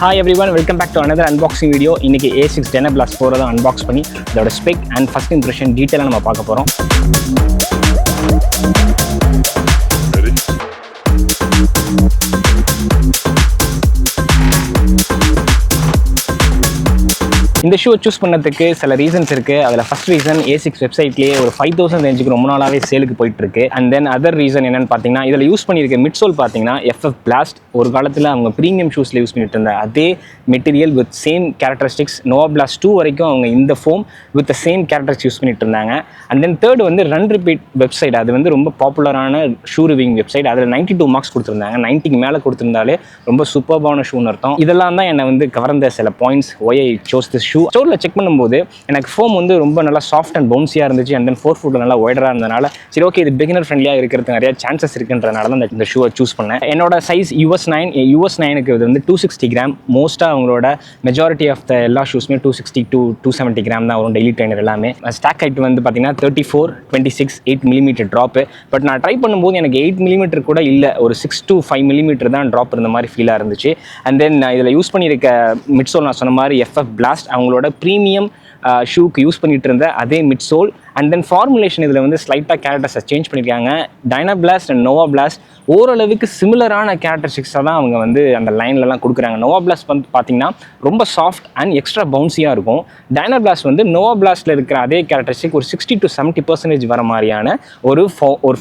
Hi everyone, welcome back to another unboxing video. இன்னைக்கு A6 Dynablast 4 தான் unbox பண்ணி அதோட ஸ்பெக் அண்ட் ஃபர்ஸ்ட் இம்ப்ரெஷன் டீட்டெயிலாக நம்ம பார்க்க போகிறோம். இந்த ஷூவை சூஸ் பண்ணதுக்கு சில ரீசன்ஸ் இருக்குது. அதில் ஃபஸ்ட் ரீசன் A6 வெப்சைட்லேயே ஒரு 5000 ரேஞ்சுக்கு ரொம்ப நாளாகவே சேலுக்கு போயிட்டுருக்கு. அண்ட் தென் அதர் ரீசன் என்னென்னு பார்த்தீங்கன்னா, இதில் யூஸ் பண்ணியிருக்க மிட்சோல் பார்த்தீங்கன்னா FF Blast. ஒரு காலத்தில் அவங்க ப்ரீமியம் ஷூஸில் யூஸ் பண்ணிட்டு இருந்த அதே material with same characteristics. Nova Blast 2 வரைக்கும் அவங்க இந்த foam with same characteristics use பண்ணிட்டு இருந்தாங்க. அண்ட் தென் தேர்ட் வந்து ரன் ரிப்பீட் வெப்சைட். அது வந்து ரொம்ப பாப்புலரான ஷூ ரிவியூங் வெப்சைட். அதில் 92 மார்க்ஸ் கொடுத்துருந்தாங்க. 90க்கு மேலே கொடுத்துருந்தாலே ரொம்ப சூப்பர்பான ஷூன்னு அர்த்தம். இதெல்லாம் தான் என்னை வந்து கவர்ந்த சில points why I chose this shoe. ஸ்டோரில் செக் பண்ணும்போது எனக்கு ஃபோம் வந்து ரொம்ப நல்லா சாஃப்ட் அண்ட் பவுன்சியாக இருந்துச்சு. அண்ட் தென் 4 ஃபுட்டில் நல்லா ஒய்டராக இருந்தனால சரி ஓகே இது பிகினர் ஃப்ரெண்ட்லியாக இருக்கிறதுக்கு நிறைய சான்சஸ் இருக்குன்றனால தான் இந்த ஷூவை சூஸ் பண்ணேன். என்னோட சைஸ் US 9க்கு இது வந்து 260 கிராம். மோஸ்ட்டாக அவங்களோட மெஜாரிட்டி ஆஃப் த எல்லா ஷூஸுமே 260 to 270 கிராம் தான் வரும் டெய்லி ட்ரெயினர் எல்லாமே. ஸ்டாக் ஹைட் வந்து பார்த்தீங்கன்னா 34, 26, 8 மில்லிமீட்டர் ட்ராப்பு. பட் நான் ட்ரை பண்ணும்போது எனக்கு 8 மில்லிமீட்டர் கூட இல்லை, ஒரு 6 to 5 மில்லிமீட்டர் தான் ட்ராப் இருந்த மாதிரி ஃபீலாக இருந்துச்சு. அண்ட் தென் இதில் யூஸ் பண்ணியிருக்க மிட்சோல் நான் சொன்ன மாதிரி FF Blast அவங்களோட ப்ரீமியம் ஷூக்கு யூஸ் பண்ணிட்டு இருந்த அதே மிட்சோல். அண்ட் தென் ஃபார்முலேஷன் இதில் வந்து ஸ்லைட்டாக கேரக்டர்ஸை சேஞ்ச் பண்ணியிருக்காங்க. Dynablast அண்ட் Nova Blast ஓரளவுக்கு சிமிலரான கேரக்டரிஸ்டிக்ஸாக தான் அவங்க வந்து அந்த லைன்லலாம் கொடுக்குறாங்க. Nova Blast வந்து பார்த்தீங்கன்னா ரொம்ப சாஃப்ட் அண்ட் எக்ஸ்ட்ரா பவுன்சியாக இருக்கும். Dynablast வந்து Nova Blastல இருக்கிற அதே கேரக்டரிஸ்டிக் ஒரு 60 to 70% வர மாதிரியான ஒரு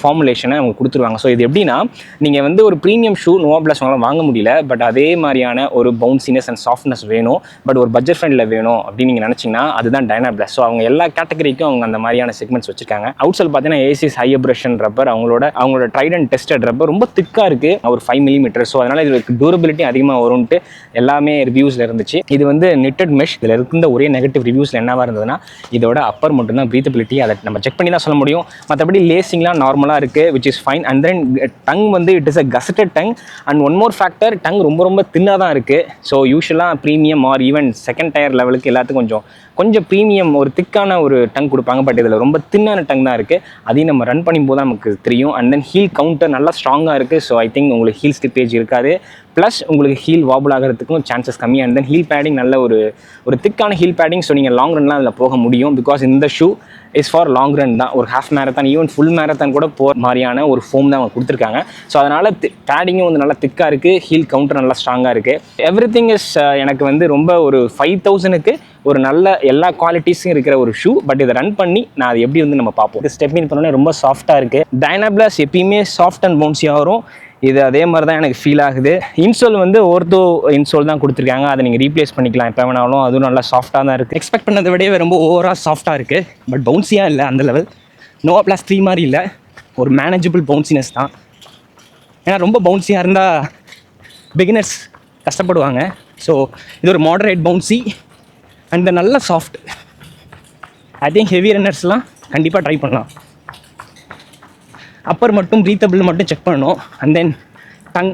ஃபார்முலேஷனை அவங்க கொடுத்துருவாங்க. ஸோ இது எப்படின்னா, நீங்கள் வந்து ஒரு ப்ரீமியம் ஷூ Nova Blast வாங்க முடியல, பட் அதே மாதிரியான ஒரு பவுன்சினஸ் அண்ட் சாஃப்ட்னஸ் வேணும், பட் ஒரு பட்ஜெட் ஃப்ரெண்டில் வேணும் அப்படின்னு நீங்கள் நினச்சிங்கன்னா அதுதான் Dynablast. ஸோ அவங்க எல்லா கேட்டகரிக்கும் அவங்க அந்த மாதிரியான செக்மெண்ட்ஸ் வச்சிருக்காங்க. அவுட் சைட் பார்த்தீங்கன்னா A6 ஹை அப்ரேஷன் ரப்பர், அவங்களோட ட்ரைடன்ட் டெஸ்டட் ரப்பர் ரொம்ப திக்காக இருக்குது, ஒரு 5 மில்லிமீட்டர். ஸோ அதனால் இதுக்கு டூரபிலிட்டி அதிகமாக வரும்ட்டு எல்லாமே ரிவ்யூஸில் இருந்துச்சு. இது வந்து நெட்டட் மெஷ். இதில் இருந்த ஒரே நெகட்டிவ் ரிவ்யூஸில் என்னவாக இருந்ததுன்னா, இதோட அப்பர் மட்டும்தான் ப்ரீத்தபிலிட்டி. அதை நம்ம செக் பண்ணி தான் சொல்ல முடியும். மற்றபடி லேசிங்லாம் நார்மலாக இருக்குது, which is fine. And then tongue வந்து it is a gusseted tongue. And one more factor, tongue ரொம்ப தின்னாக தான் இருக்குது. ஸோ யூஸ்வலாக premium or even second tier லெவலுக்கு எல்லாத்துக்கும் கொஞ்சம் ப்ரீமியம் ஒரு திக்கான ஒரு டங் கொடுப்பாங்க. பட் இதில் ரொம்ப தின்னான டங் தான் இருக்குது. அதையும் நம்ம ரன் பண்ணும்போது தான் நமக்கு தெரியும். அண்ட் தென் ஹீல் கவுண்டர் நல்லா ஸ்ட்ராங்காக இருக்குது. ஸோ ஐ திங்க் உங்களுக்கு ஹீல் ஸ்லிப்பேஜ் இருக்காது, ப்ளஸ் உங்களுக்கு ஹீல் வாபிள் ஆகிறதுக்கும் சான்சஸ் கம்மி. அண்ட் தென் ஹீல் பேடிங் நல்ல ஒரு திக்கான ஹீல் பேடிங். ஸோ நீங்கள் லாங் ரன்லாம் அதில் போக முடியும். பிகாஸ் இந்த shoe is for long run தான். ஒரு half marathon even full marathon கூட போகிற மாதிரியான ஒரு ஃபோம் தான் அவங்க கொடுத்துருக்காங்க. ஸோ அதனால் பேடிங்கும் வந்து நல்லா திக்காக இருக்குது, ஹீல் கவுண்டர் நல்லா ஸ்ட்ராங்காக இருக்குது. எவ்ரி திங் இஸ் எனக்கு வந்து ரொம்ப ஒரு 5000க்கு ஒரு நல்ல எல்லா குவாலிட்டிஸும் இருக்கிற ஒரு ஷூ. பட் இதை ரன் பண்ணி நான் அது எப்படி வந்து நம்ம பார்ப்போம். இது ஸ்டெப் இன் பண்ணோன்னே ரொம்ப சாஃப்ட்டாக இருக்குது. Dynablast எப்பயுமே சாஃப்ட் அண்ட் பவுன்சியாக வரும். இது அதே மாதிரி தான் எனக்கு ஃபீல் ஆகுது. இன்சோல் வந்து ஓர்த்தோ இன்சோல் தான் கொடுத்துருக்காங்க. அதை நீங்கள் ரீப்ளேஸ் பண்ணிக்கலாம் எப்போ வேணாலும். அதுவும் நல்லா சாஃப்ட்டாக தான் இருக்குது. எக்ஸ்பெக்ட் பண்ணதை விடவே ரொம்ப ஓவராக சாஃப்ட்டாக இருக்குது. பட் பவுன்சியாக இல்லை அந்த லெவல். Nova Blast 3 மாதிரி இல்லை, ஒரு மேனேஜபிள் பவுன்சினஸ் தான். ஏன்னா ரொம்ப பவுன்சியாக இருந்தால் பிகினர்ஸ் கஷ்டப்படுவாங்க. ஸோ இது ஒரு மாடரேட் பவுன்சி அண்ட் நல்ல சாஃப்ட். ஐ திங்க் ஹெவி ரன்னர்ஸ்லாம் கண்டிப்பாக ட்ரை பண்ணலாம். அப்பர் மட்டும் ப்ரீத்தபிள் மட்டும் செக் பண்ணணும். அண்ட் தென் டங்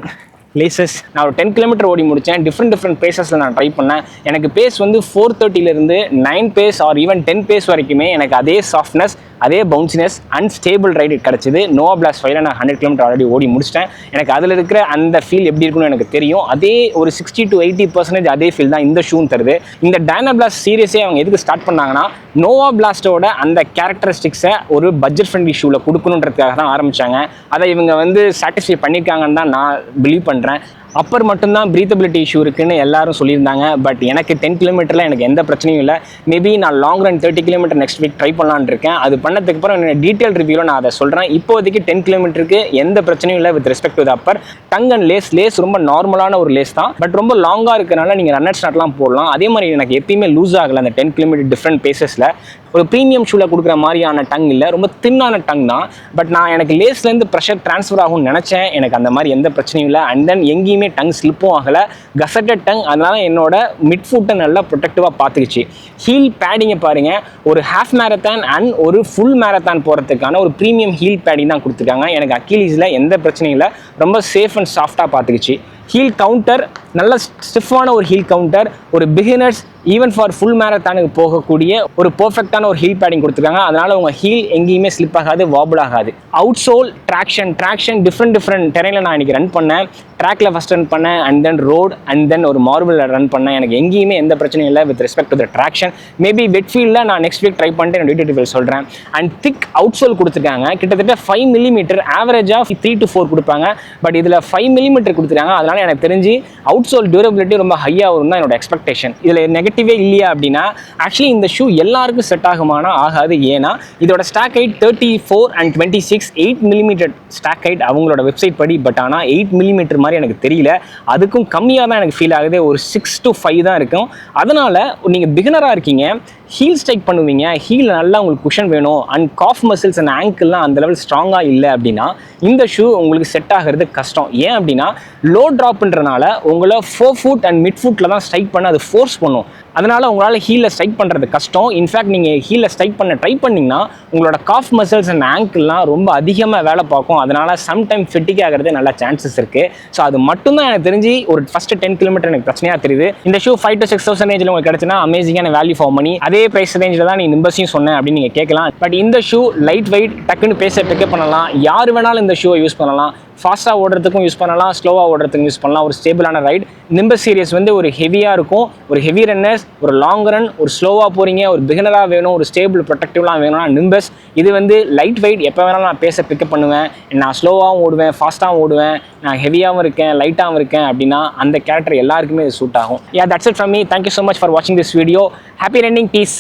லேசஸ் நான் ஒரு 10 கிலோமீட்டர் ஓடி முடித்தேன். டிஃப்ரெண்ட் பேஸஸில் நான் ட்ரை பண்ணேன். எனக்கு பேஸ் வந்து 430 9 பேஸ் ஆர் ஈவன் 10 பேஸ் வரைக்குமே எனக்கு அதே சாஃப்ட்னஸ், அதே பவுன்சினஸ் அண்ட் ஸ்டேபிள் ரைடு கிடச்சிது. Nova Blast 5ல நான் 100 கிலோமீட்டர் ஆல்ரெடி ஓடி முடிச்சிட்டேன். எனக்கு அதில் இருக்கிற அந்த ஃபீல் எப்படி இருக்குன்னு எனக்கு தெரியும். அதே ஒரு 60 to 80% அதே ஃபீல் தான் இந்த ஷூன்னு தருது. இந்த Dynablast சீரியஸே அவங்க எதுக்கு ஸ்டார்ட் பண்ணாங்கன்னா, Nova Blastோட அந்த கேரக்டரிஸ்டிக்ஸை ஒரு பட்ஜெட் ஃப்ரெண்ட்லி ஷூவில் கொடுக்கணுன்றதுக்காக தான் ஆரம்பித்தாங்க. அதை இவங்க வந்து சாட்டிஸ்ஃபை பண்ணியிருக்காங்கன்னு தான் நான் பிலீவ் பண்ணுறேன். அப்பர் மட்டும்தான் ப்ரீத்தபிலிட்டி இஷ்யூ இருக்குன்னு எல்லாரும் சொல்லியிருந்தாங்க. பட் எனக்கு 10 கிலோமீட்டரில் எனக்கு எந்த பிரச்சனையும் இல்லை. மேபி நான் long run 30 kilometre next week try பண்ணலான்னு இருக்கேன். அது பண்ணதுக்கு அப்புறம் என்னோட டீட்டெயில் ரிவ்யூவில் நான் அதை சொல்கிறேன். இப்போதைக்கு 10 கிலோமீட்டருக்கு எந்த பிரச்சனையும் இல்லை with respect to the upper. Tongue and lace ரொம்ப நார்மலான ஒரு லேஸ் தான். பட் ரொம்ப லாங்காக இருக்கிறனால நீங்கள் ரன்னர் ஸ்டார்ட்லாம் போடலாம். அதே மாதிரி எனக்கு எப்பயுமே லூஸ் ஆகலை அந்த 10 கிலோமீட்டர் டிஃப்ரெண்ட் பேஸஸில். ஒரு ப்ரீமியம் ஷூவில் கொடுக்குற மாதிரியான டங் இல்லை, ரொம்ப தின்னான டங் தான். பட் நான் எனக்கு லேஸ்லேருந்து ப்ரெஷர் ட்ரான்ஸ்ஃபர் ஆகும்னு நினச்சேன். எனக்கு அந்த மாதிரி எந்த பிரச்சனையும் இல்லை. அண்ட் தென் எங்கேயுமே டங் ஸ்லிப்பும் ஆகலை, கசட்டட் டங். அதனால என்னோட மிட் ஃபுட்டை நல்லா ப்ரொடெக்டிவாக பார்த்துக்கிச்சு. ஹீல் பேடிங்கை பாருங்கள், ஒரு ஹாஃப் மேரத்தான் அண்ட் ஒரு ஃபுல் மேரத்தான் போகிறதுக்கான ஒரு ப்ரீமியம் ஹீல் பேடிங் தான் கொடுத்துருக்காங்க. எனக்கு அக்கிலீஸில் எந்த பிரச்சனையும் இல்லை, ரொம்ப சேஃப் அண்ட் சாஃப்டாக பார்த்துக்கிச்சு. ஹீல் கவுண்டர் நல்ல ஸ்டிஃபான ஒரு ஹீல் கவுண்டர், ஒரு பிகினர்ஸ் ஈவன் ஃபார் ஃபுல் மேரத்தானுக்கு போகக்கூடிய ஒரு பர்ஃபெக்டான ஒரு ஹீல் பேடிங் கொடுத்துருக்காங்க. அதனால உங்கள் ஹீல் எங்கேயுமே ஸ்லிப் ஆகாது, வாபிள் ஆகாது. அவுட் சோல் ட்ராக்ஷன் டிஃப்ரெண்ட் டெரைனில் நான் இன்றைக்கி ரன் பண்ணேன். ட்ராக்ல ஃபஸ்ட் ரன் பண்ணேன், and then road, and then ஒரு மார்பிளில் ரன் பண்ணேன். எனக்கு எங்கேயுமே எந்த பிரச்சனையும் இல்லை with respect to the traction. Maybe வெட்ஃபீல்டில் நான் நெக்ஸ்ட் வீக் ட்ரை பண்ணிட்டு என்னோட டீட்டெயில் சொல்கிறேன். அண்ட் திக் அவுட் சோல் கொடுத்துருக்காங்க. கிட்டத்தட்ட 5 மில்லிமீட்டர், ஆவரேஜாக 3 to 4 கொடுப்பாங்க. பட் இதில் 5 மில்லிமீட்டர் கொடுத்துருக்காங்க. அதனால் எனக்கு தெரிஞ்சு அவுட் சோல் டியூரபிலிட்டி ரொம்ப ஹையாக வரும் தான் என்னோட எக்ஸ்பெக்டேஷன். இதில் நெகட்டிவே இல்லையா அப்படின்னா, ஆக்சுவலி இந்த ஷூ எல்லாருக்கும் செட் ஆகுமானா ஆகாது. ஏன்னா இதோட stack height 34 and 26, 8 millimetre stack height அவங்களோட வெப்சைட் படி. பட் ஆனால் 8 மில்லிமீட்டர் மாதிரி எனக்கு தெரியல, அதுக்கும் கம்மியாக தான் எனக்கு ஃபீல் ஆகுது. ஒரு 6 to 5 தான் இருக்கும். அதனால் நீங்கள் பிகினராக இருக்கீங்க, ஹீல் ஸ்ட்ரைக் பண்ணுவீங்க, ஹீல் நல்லா உங்களுக்கு குஷன் வேணும், அண்ட் காஃப் மசில்ஸ் அண்ட் ஆங்கிள்லாம் அந்த லெவல் ஸ்ட்ராங்காக இல்லை அப்படின்னா இந்த ஷூ உங்களுக்கு செட் ஆகிறது கஷ்டம். ஏன் அப்படின்னா லோ ட்ராப்ன்றனால உங்களை 4 ஃபுட் அண்ட் மிட் ஃபுட்டில் தான் ஸ்ட்ரைக் பண்ண அது ஃபோர்ஸ் பண்ணும். அதனால் உங்களால் ஹீலில் ஸ்ட்ரைக் பண்ணுறது கஷ்டம். இன்ஃபேக்ட் நீங்கள் ஹீலில் ஸ்ட்ரைக் பண்ண ட்ரை பண்ணிங்கன்னா உங்களோட காஃப் மசில்ஸ் அண்ட் ஆங்கிள்லாம் ரொம்ப அதிகமாக வேலை பார்க்கும். அதனால் சம்டைம் ஃபிட்டிக் ஆகிறது நல்ல சான்சஸ் இருக்குது. ஸோ அது மட்டும்தான் எனக்கு தெரிஞ்சு ஒரு ஃபஸ்ட்டு 10 கிலோமீட்டர் எனக்கு பிரச்சனையாக தெரியுது. இந்த ஷூ 5 to 6,000 ரேஞ்சில் உங்களுக்கு கிடச்சுன்னா அமேசிங்கான வேல்யூ ஃபார் மணி. அதே ப்ரைஸ் ரேஞ்சில் தான் நீ நிம்பஸையும் சொன்னேன் அப்படின்னு நீங்கள் கேட்கலாம். பட் இந்த ஷூ லைட் வெயிட், டக்குன்னு பேச பிக்கப் பண்ணலாம். யார் வேணாலும் இந்த ஷூவை யூஸ் பண்ணலாம். ஃபாஸ்ட்டாக ஓடுறதுக்கும் யூஸ் பண்ணலாம், ஸ்லோவாக ஓடுறதுக்கும் யூஸ் பண்ணலாம். ஒரு ஸ்டேபிளான ரைட். நிம்பஸ் சீரியஸ் வந்து ஒரு ஹெவியாக இருக்கும். ஒரு ஹெவி ரன்னர்ஸ், ஒரு லாங் ரன், ஒரு ஸ்லோவாக போகிறீங்க, ஒரு பிகினராக வேணும், ஒரு ஸ்டேபிள் ப்ரொடக்டிவ்லாம் வேணும்னா நிம்பஸ். இது வந்து லைட் வெயிட், எப்போ வேணாலும் நான் பேச பிக்கப் பண்ணுவேன். நான் ஸ்லோவாகவும் ஓடுவேன், ஃபாஸ்ட்டாகவும் ஓடுவேன், நான் ஹெவியாகவும் இருக்கேன், லைட்டாகவும் இருக்கேன் அப்படின்னா அந்த கேரக்டர் எல்லாருக்குமே இது சூட் ஆகும். That's it from me. Thank you so much for வாட்சிங் this video. Happy running, piece.